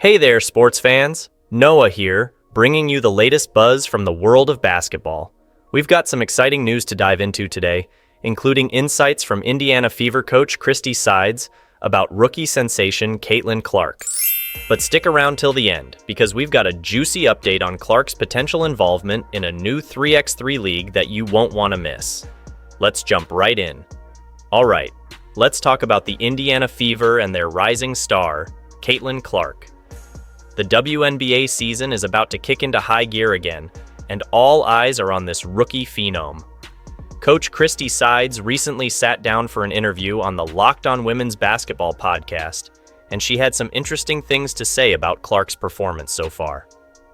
Hey there, sports fans! Noah here, bringing you the latest buzz from the world of basketball. We've got some exciting news to dive into today, including insights from Indiana Fever coach Christy Sides about rookie sensation Caitlin Clark. But stick around till the end, because we've got a juicy update on Clark's potential involvement in a new 3x3 league that you won't want to miss. Let's jump right in. Alright, let's talk about the Indiana Fever and their rising star, Caitlin Clark. The WNBA season is about to kick into high gear again, and all eyes are on this rookie phenom. Coach Christy Sides recently sat down for an interview on the Locked On Women's Basketball podcast, and she had some interesting things to say about Clark's performance so far.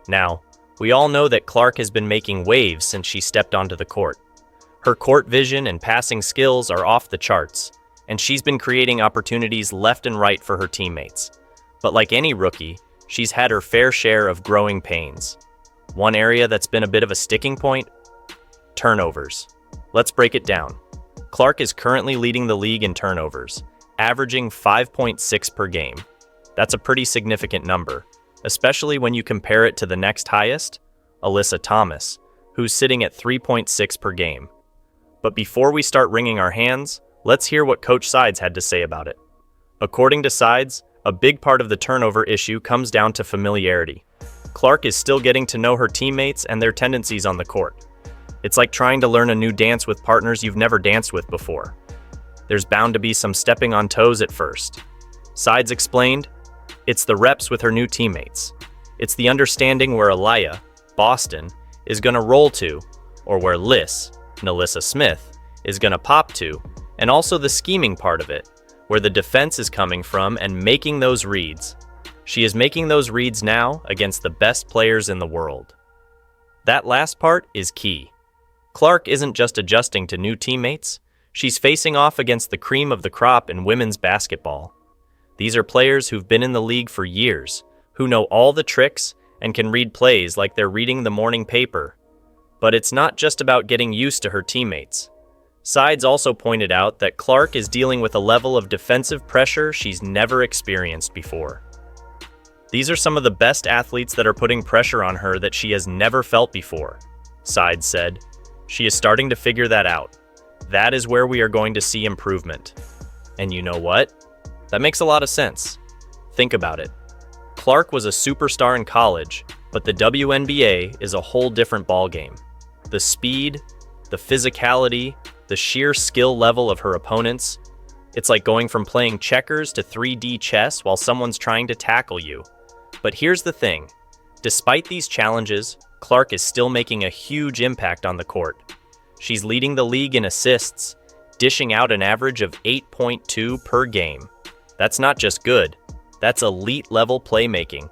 Now, we all know that Clark has been making waves since she stepped onto the court. Her court vision and passing skills are off the charts, and she's been creating opportunities left and right for her teammates. But like any rookie, she's had her fair share of growing pains. One area that's been a bit of a sticking point? Turnovers. Let's break it down. Clark is currently leading the league in turnovers, averaging 5.6 per game. That's a pretty significant number, especially when you compare it to the next highest, Alyssa Thomas, who's sitting at 3.6 per game. But before we start wringing our hands, let's hear what Coach Sides had to say about it. According to Sides, a big part of the turnover issue comes down to familiarity. Clark is still getting to know her teammates and their tendencies on the court. It's like trying to learn a new dance with partners you've never danced with before. There's bound to be some stepping on toes at first. Sides explained, it's the reps with her new teammates. It's the understanding where Aliyah, Boston, is going to roll to, or where Nalissa Smith, is going to pop to, and also the scheming part of it, where the defense is coming from and making those reads. She is making those reads now against the best players in the world. That last part is key. Clark isn't just adjusting to new teammates, she's facing off against the cream of the crop in women's basketball. These are players who've been in the league for years, who know all the tricks and can read plays like they're reading the morning paper. But it's not just about getting used to her teammates. Sides also pointed out that Clark is dealing with a level of defensive pressure she's never experienced before. These are some of the best athletes that are putting pressure on her that she has never felt before, Sides said. She is starting to figure that out. That is where we are going to see improvement. And you know what? That makes a lot of sense. Think about it. Clark was a superstar in college, but the WNBA is a whole different ballgame. The speed, the physicality, the sheer skill level of her opponents. It's like going from playing checkers to 3D chess while someone's trying to tackle you. But here's the thing. Despite these challenges, Clark is still making a huge impact on the court. She's leading the league in assists, dishing out an average of 8.2 per game. That's not just good, that's elite-level playmaking.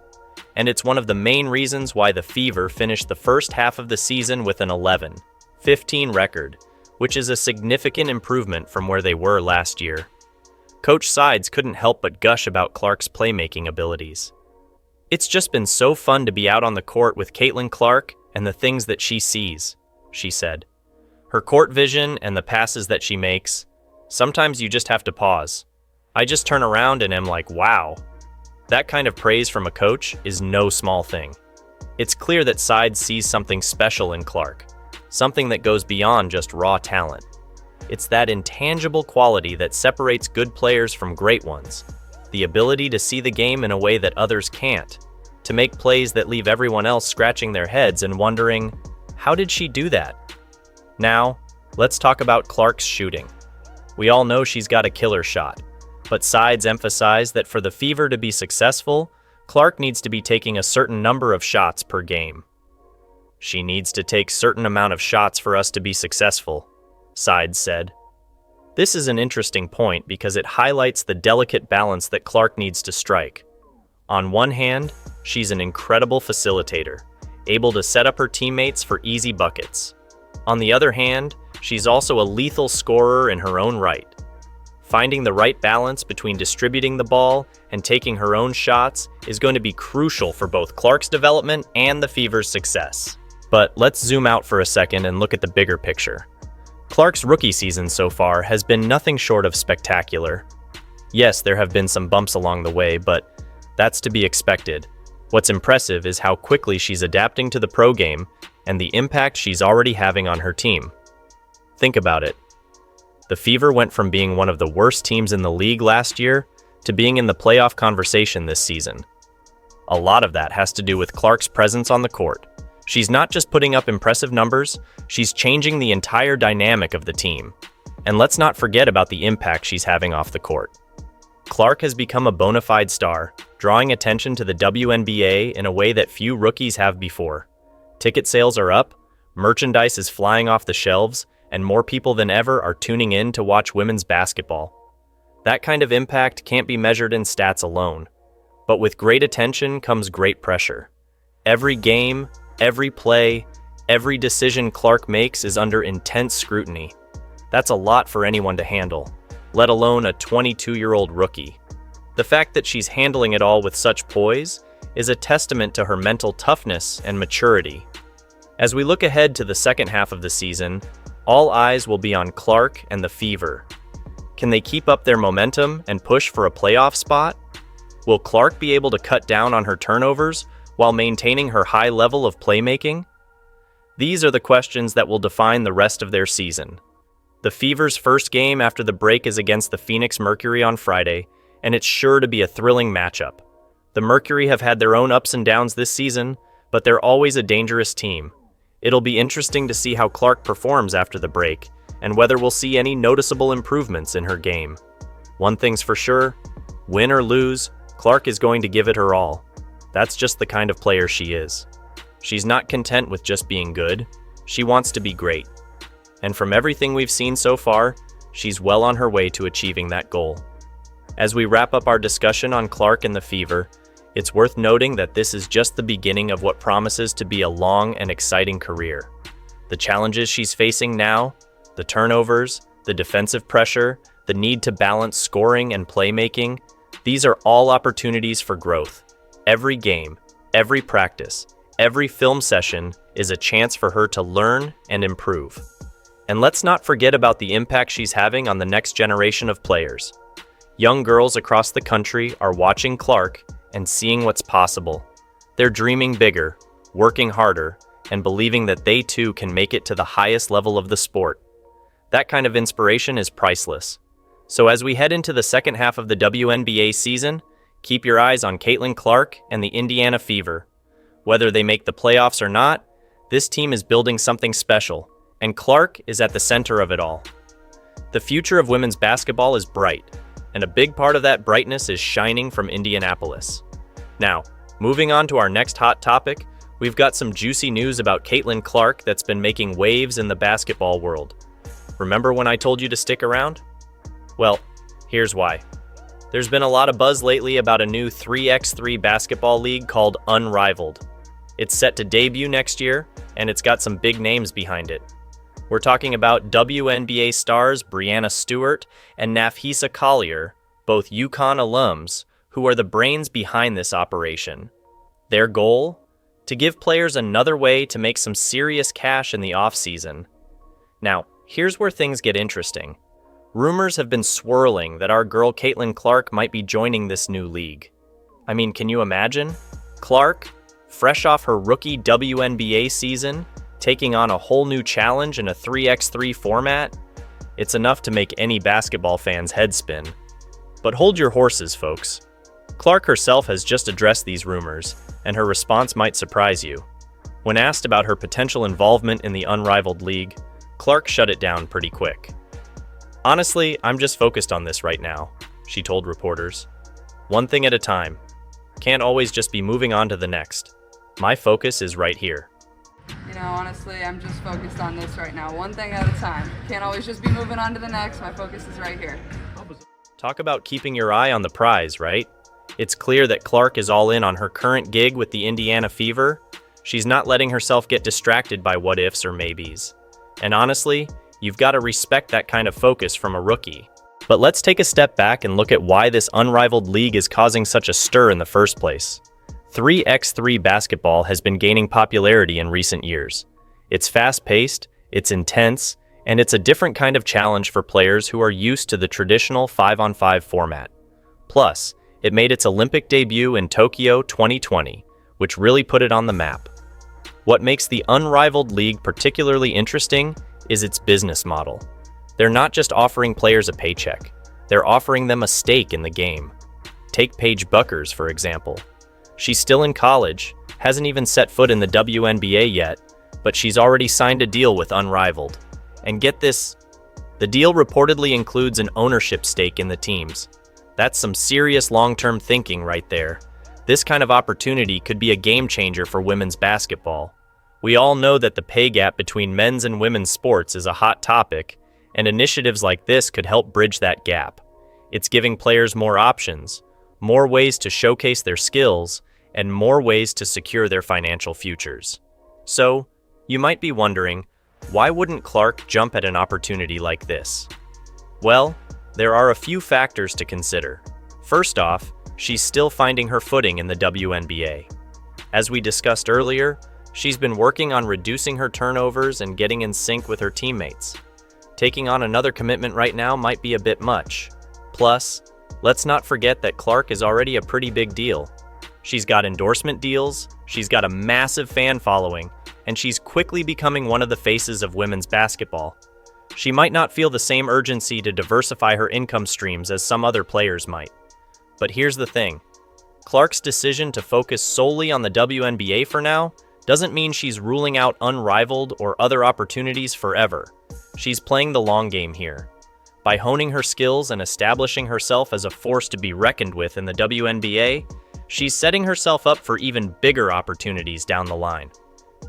And it's one of the main reasons why the Fever finished the first half of the season with an 11-15 record, which is a significant improvement from where they were last year. Coach Sides couldn't help but gush about Clark's playmaking abilities. It's just been so fun to be out on the court with Caitlin Clark and the things that she sees, she said. Her court vision and the passes that she makes, sometimes you just have to pause. I just turn around and am like, wow. That kind of praise from a coach is no small thing. It's clear that Sides sees something special in Clark, something that goes beyond just raw talent. It's that intangible quality that separates good players from great ones, the ability to see the game in a way that others can't, to make plays that leave everyone else scratching their heads and wondering, how did she do that? Now, let's talk about Clark's shooting. We all know she's got a killer shot, but Sides emphasized that for the Fever to be successful, Clark needs to be taking a certain number of shots per game. She needs to take certain amount of shots for us to be successful, Sides said. This is an interesting point because it highlights the delicate balance that Clark needs to strike. On one hand, she's an incredible facilitator, able to set up her teammates for easy buckets. On the other hand, she's also a lethal scorer in her own right. Finding the right balance between distributing the ball and taking her own shots is going to be crucial for both Clark's development and the Fever's success. But let's zoom out for a second and look at the bigger picture. Clark's rookie season so far has been nothing short of spectacular. Yes, there have been some bumps along the way, but That's to be expected. What's impressive is how quickly she's adapting to the pro game and the impact she's already having on her team. Think about it. The Fever went from being one of the worst teams in the league last year to being in the playoff conversation this season. A lot of that has to do with Clark's presence on the court. She's not just putting up impressive numbers, she's changing the entire dynamic of the team. And let's not forget about the impact she's having off the court. Clark has become a bona fide star, drawing attention to the WNBA in a way that few rookies have before. Ticket sales are up, merchandise is flying off the shelves, and more people than ever are tuning in to watch women's basketball. That kind of impact can't be measured in stats alone. But with great attention comes great pressure. Every game, every play, every decision Clark makes is under intense scrutiny. That's a lot for anyone to handle, let alone a 22-year-old rookie. The fact that she's handling it all with such poise is a testament to her mental toughness and maturity. As we look ahead to the second half of the season, all eyes will be on Clark and the Fever. Can they keep up their momentum and push for a playoff spot? Will Clark be able to cut down on her turnovers while maintaining her high level of playmaking? These are the questions that will define the rest of their season. The Fever's first game after the break is against the Phoenix Mercury on Friday, and it's sure to be a thrilling matchup. The Mercury have had their own ups and downs this season, but they're always a dangerous team. It'll be interesting to see how Clark performs after the break, and whether we'll see any noticeable improvements in her game. One thing's for sure, win or lose, Clark is going to give it her all. That's just the kind of player she is. She's not content with just being good, she wants to be great. And from everything we've seen so far, she's well on her way to achieving that goal. As we wrap up our discussion on Clark and the Fever, it's worth noting that this is just the beginning of what promises to be a long and exciting career. The challenges she's facing now, the turnovers, the defensive pressure, the need to balance scoring and playmaking, these are all opportunities for growth. Every game, every practice, every film session is a chance for her to learn and improve. And let's not forget about the impact she's having on the next generation of players. Young girls across the country are watching Clark and seeing what's possible. They're dreaming bigger, working harder, and believing that they too can make it to the highest level of the sport. That kind of inspiration is priceless. So as we head into the second half of the WNBA season, keep your eyes on Caitlin Clark and the Indiana Fever. Whether they make the playoffs or not, this team is building something special, and Clark is at the center of it all. The future of women's basketball is bright, and a big part of that brightness is shining from Indianapolis. Now, moving on to our next hot topic, we've got some juicy news about Caitlin Clark that's been making waves in the basketball world. Remember when I told you to stick around? Well, here's why. There's been a lot of buzz lately about a new 3x3 basketball league called Unrivaled. It's set to debut next year, and it's got some big names behind it. We're talking about WNBA stars Breanna Stewart and Nafisa Collier, both UConn alums, who are the brains behind this operation. Their goal? To give players another way to make some serious cash in the offseason. Now, here's where things get interesting. Rumors have been swirling that our girl Caitlin Clark might be joining this new league. I mean, can you imagine? Clark, fresh off her rookie WNBA season, taking on a whole new challenge in a 3x3 format? It's enough to make any basketball fan's head spin. But hold your horses, folks. Clark herself has just addressed these rumors, and her response might surprise you. When asked about her potential involvement in the Unrivaled League, Clark shut it down pretty quick. "Honestly, I'm just focused on this right now," she told reporters. "One thing at a time. Can't always just be moving on to the next. My focus is right here." Honestly, I'm just focused on this right now. One thing at a time. Can't always just be moving on to the next. My focus is right here. Talk about keeping your eye on the prize, right? It's clear that Clark is all in on her current gig with the Indiana Fever. She's not letting herself get distracted by what ifs or maybes. And honestly, you've got to respect that kind of focus from a rookie. But let's take a step back and look at why this Unrivaled League is causing such a stir in the first place. 3x3 basketball has been gaining popularity in recent years. It's fast-paced, it's intense, and it's a different kind of challenge for players who are used to the traditional 5-on-5 format. Plus, It made its Olympic debut in Tokyo 2020, which really put it on the map. What makes the Unrivaled League particularly interesting is its business model. They're not just offering players a paycheck, they're offering them a stake in the game. Take Paige Buckers, for example. She's still in college, hasn't even set foot in the WNBA yet, but she's already signed a deal with Unrivaled. And get this, the deal reportedly includes an ownership stake in the teams. That's some serious long-term thinking right there. This kind of opportunity could be a game changer for women's basketball. We all know that the pay gap between men's and women's sports is a hot topic, and initiatives like this could help bridge that gap. It's giving players more options, more ways to showcase their skills, and more ways to secure their financial futures. So, you might be wondering, why wouldn't Clark jump at an opportunity like this? Well, there are a few factors to consider. First off, she's still finding her footing in the WNBA. As we discussed earlier, she's been working on reducing her turnovers and getting in sync with her teammates. Taking on another commitment right now might be a bit much. Plus, let's not forget that Clark is already a pretty big deal. She's got endorsement deals, she's got a massive fan following, and she's quickly becoming one of the faces of women's basketball. She might not feel the same urgency to diversify her income streams as some other players might. But here's the thing. Clark's decision to focus solely on the WNBA for now doesn't mean she's ruling out Unrivaled or other opportunities forever. She's playing the long game here. By honing her skills and establishing herself as a force to be reckoned with in the WNBA, she's setting herself up for even bigger opportunities down the line.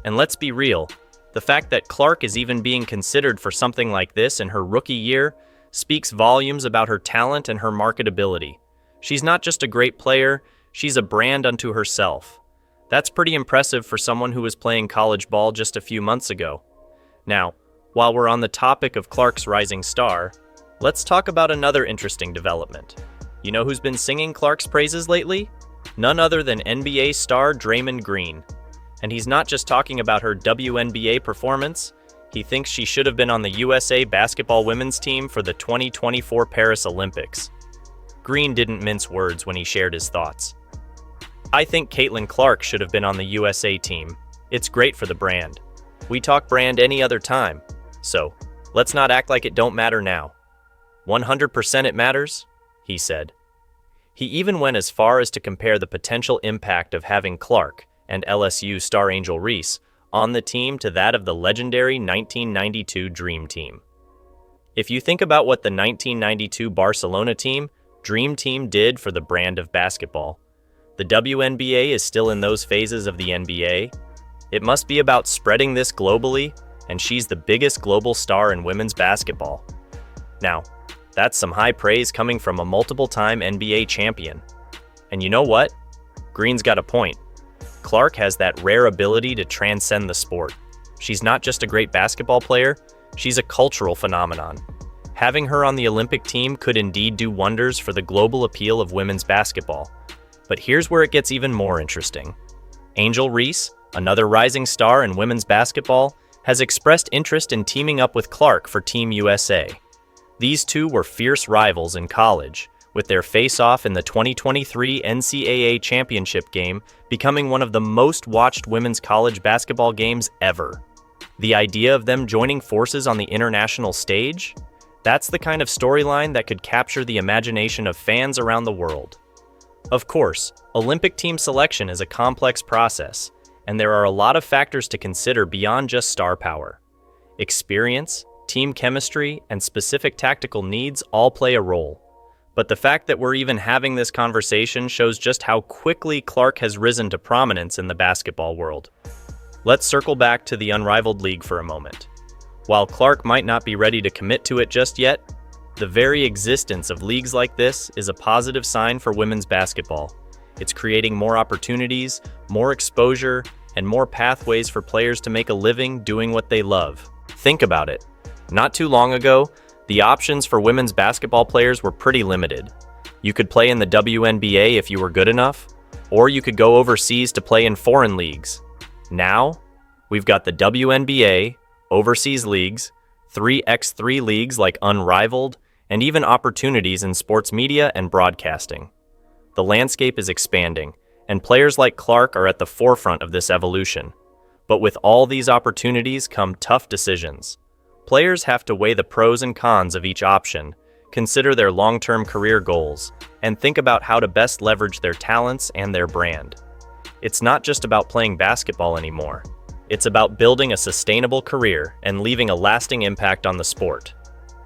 And let's be real, the fact that Clark is even being considered for something like this in her rookie year speaks volumes about her talent and her marketability. She's not just a great player, she's a brand unto herself. That's pretty impressive for someone who was playing college ball just a few months ago. Now, while we're on the topic of Clark's rising star, let's talk about another interesting development. You know who's been singing Clark's praises lately? None other than NBA star Draymond Green. And he's not just talking about her WNBA performance, he thinks she should have been on the USA basketball women's team for the 2024 Paris Olympics. Green didn't mince words when he shared his thoughts. I think Caitlin Clark should have been on the USA team. It's great for the brand. We talk brand any other time, so let's not act like it don't matter now. 100% it matters, he said. He even went as far as to compare the potential impact of having Clark and LSU star Angel Reese on the team to that of the legendary 1992 Dream Team. If you think about what the 1992 Barcelona team, Dream Team did for the brand of basketball, the WNBA is still in those phases of the NBA. It must be about spreading this globally, and she's the biggest global star in women's basketball. Now, that's some high praise coming from a multiple-time NBA champion. And you know what? Green's got a point. Clark has that rare ability to transcend the sport. She's not just a great basketball player, she's a cultural phenomenon. Having her on the Olympic team could indeed do wonders for the global appeal of women's basketball. But here's where it gets even more interesting. Angel Reese, another rising star in women's basketball, has expressed interest in teaming up with Clark for Team USA. These two were fierce rivals in college, with their face-off in the 2023 NCAA championship game becoming one of the most watched women's college basketball games ever. The idea of them joining forces on the international stage? That's the kind of storyline that could capture the imagination of fans around the world. Of course, Olympic team selection is a complex process, and there are a lot of factors to consider beyond just star power. Experience, team chemistry, and specific tactical needs all play a role. But the fact that we're even having this conversation shows just how quickly Clark has risen to prominence in the basketball world. Let's circle back to the Unrivaled League for a moment. While Clark might not be ready to commit to it just yet, the very existence of leagues like this is a positive sign for women's basketball. It's creating more opportunities, more exposure, and more pathways for players to make a living doing what they love. Think about it. Not too long ago, the options for women's basketball players were pretty limited. You could play in the WNBA if you were good enough, or you could go overseas to play in foreign leagues. Now, we've got the WNBA, overseas leagues, 3x3 leagues like Unrivaled, and even opportunities in sports media and broadcasting. The landscape is expanding, and players like Clark are at the forefront of this evolution. But with all these opportunities come tough decisions. Players have to weigh the pros and cons of each option, consider their long-term career goals, and think about how to best leverage their talents and their brand. It's not just about playing basketball anymore. It's about building a sustainable career and leaving a lasting impact on the sport.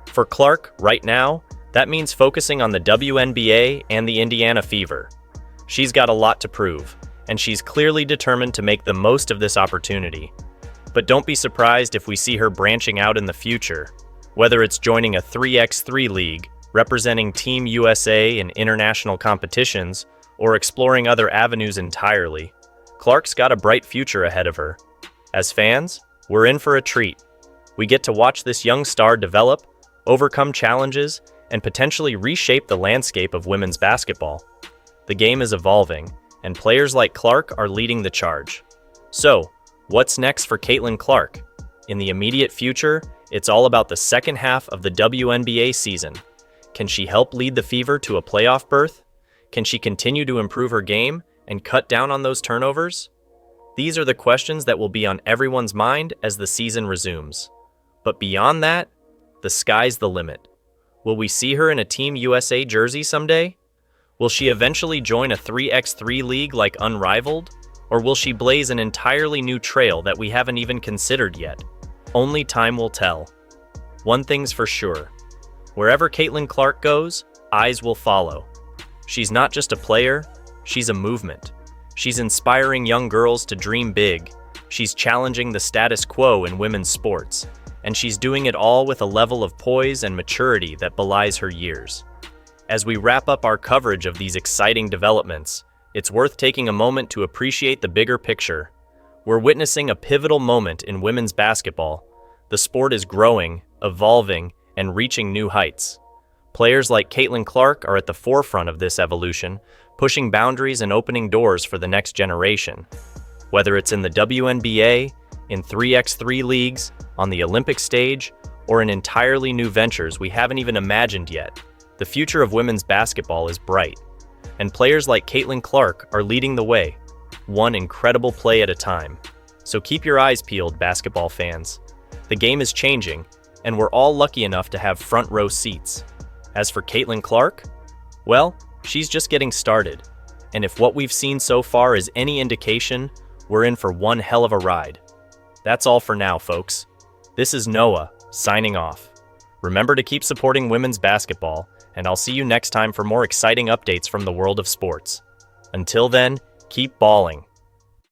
For Clark, right now, that means focusing on the WNBA and the Indiana Fever. She's got a lot to prove, and she's clearly determined to make the most of this opportunity. But don't be surprised if we see her branching out in the future, whether it's joining a 3x3 league, representing Team USA in international competitions, or exploring other avenues entirely. Clark's got a bright future ahead of her. As fans, we're in for a treat. We get to watch this young star develop, overcome challenges, and potentially reshape the landscape of women's basketball. The game is evolving, and players like Clark are leading the charge. So, what's next for Caitlin Clark? In the immediate future, it's all about the second half of the WNBA season. Can she help lead the Fever to a playoff berth? Can she continue to improve her game and cut down on those turnovers? These are the questions that will be on everyone's mind as the season resumes. But beyond that, the sky's the limit. Will we see her in a Team USA jersey someday? Will she eventually join a 3x3 league like Unrivaled? Or will she blaze an entirely new trail that we haven't even considered yet? Only time will tell. One thing's for sure. Wherever Caitlin Clark goes, eyes will follow. She's not just a player, she's a movement. She's inspiring young girls to dream big. She's challenging the status quo in women's sports. And she's doing it all with a level of poise and maturity that belies her years. As we wrap up our coverage of these exciting developments, it's worth taking a moment to appreciate the bigger picture. We're witnessing a pivotal moment in women's basketball. The sport is growing, evolving, and reaching new heights. Players like Caitlin Clark are at the forefront of this evolution, pushing boundaries and opening doors for the next generation. Whether it's in the WNBA, in 3x3 leagues, on the Olympic stage, or in entirely new ventures we haven't even imagined yet, the future of women's basketball is bright. And players like Caitlin Clark are leading the way, one incredible play at a time. So keep your eyes peeled, basketball fans. The game is changing, and we're all lucky enough to have front row seats. As for Caitlin Clark, well, she's just getting started. And if what we've seen so far is any indication, we're in for one hell of a ride. That's all for now, folks. This is Noah, signing off. Remember to keep supporting women's basketball, and I'll see you next time for more exciting updates from the world of sports. Until then, keep balling.